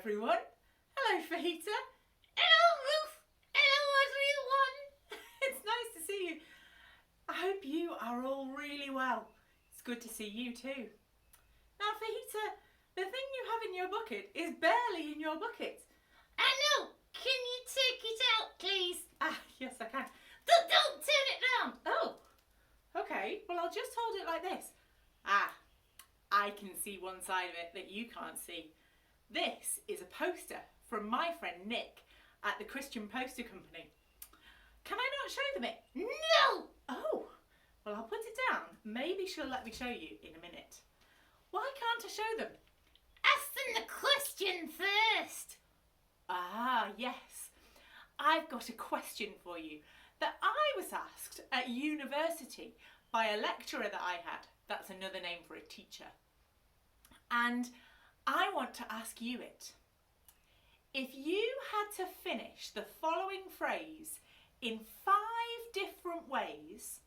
everyone. Hello, Fajita. Hello, Ruth. Hello, everyone. It's nice to see you. I hope you are all really well. It's good to see you too. Now, Fajita, the thing you have in your bucket is barely in your bucket. I know. Can you take it out, please? Yes, I can. Don't turn it round. Oh, okay. Well, I'll just hold it like this. I can see one side of it that you can't see. This is a poster from my friend Nick at the Christian Poster Company. Can I not show them it? No. Oh, well, I'll put it down. Maybe she'll let me show you in a minute. Why can't I show them? Ask them the question first. Yes. I've got a question for you that I was asked at university by a lecturer that I had. That's another name for a teacher. And I want to ask you it. If you had to finish the following phrase in 5 different ways,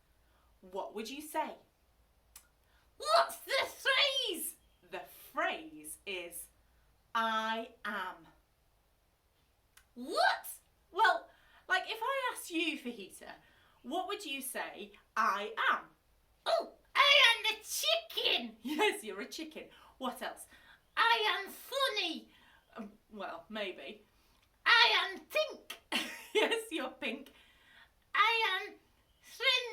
what would you say? What's the phrase? The phrase is, I am. What? Well, like if I asked you, Fajita, what would you say I am? Oh, I am the chicken. Yes, you're a chicken. What else? I am funny. Well, maybe. I am pink. Yes, you're pink. I am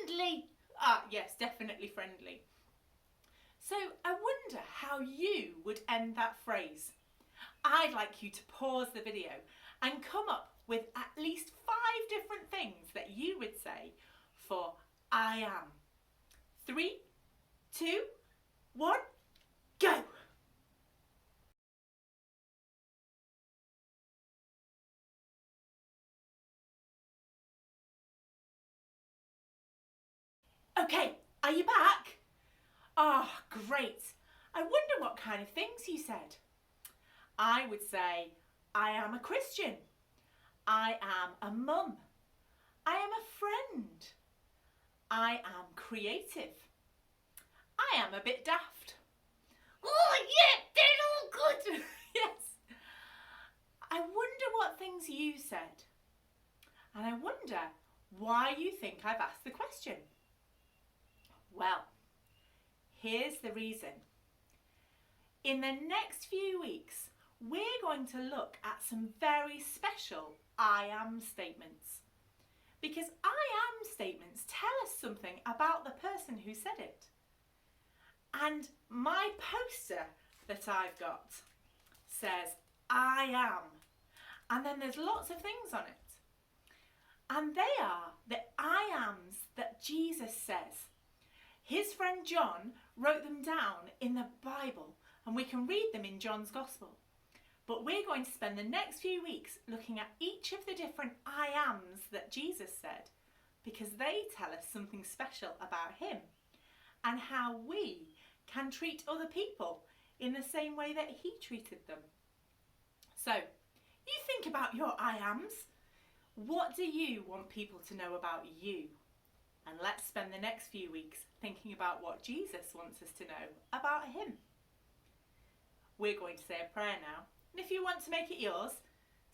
friendly. Yes, definitely friendly. So I wonder how you would end that phrase. I'd like you to pause the video and come up with at least 5 different things that you would say for I am. 3, 2, 1, go! Okay, are you back? Great. I wonder what kind of things you said. I would say, I am a Christian. I am a mum. I am a friend. I am creative. I am a bit daft. Oh, yeah, they're all good. Yes. I wonder what things you said. And I wonder why you think I've asked the question. Well, here's the reason. In the next few weeks, we're going to look at some very special I am statements. Because I am statements tell us something about the person who said it. And my poster that I've got says I am. And then there's lots of things on it. And they are the I ams that Jesus says. His friend John wrote them down in the Bible, and we can read them in John's Gospel. But we're going to spend the next few weeks looking at each of the different I ams that Jesus said, because they tell us something special about him and how we can treat other people in the same way that he treated them. So, you think about your I ams. What do you want people to know about you? And let's spend the next few weeks thinking about what Jesus wants us to know about him. We're going to say a prayer now. And if you want to make it yours,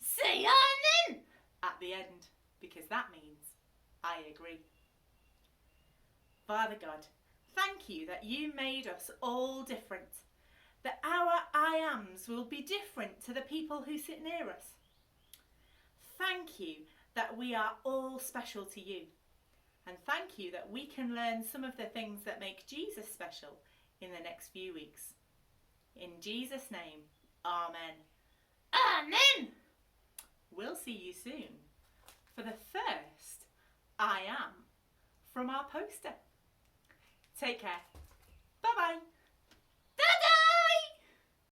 say amen at the end, because that means I agree. Father God, thank you that you made us all different, that our I ams will be different to the people who sit near us. Thank you that we are all special to you. And thank you that we can learn some of the things that make Jesus special in the next few weeks. In Jesus' name, amen. Amen. We'll see you soon for the first I am from our poster. Take care. Bye-bye.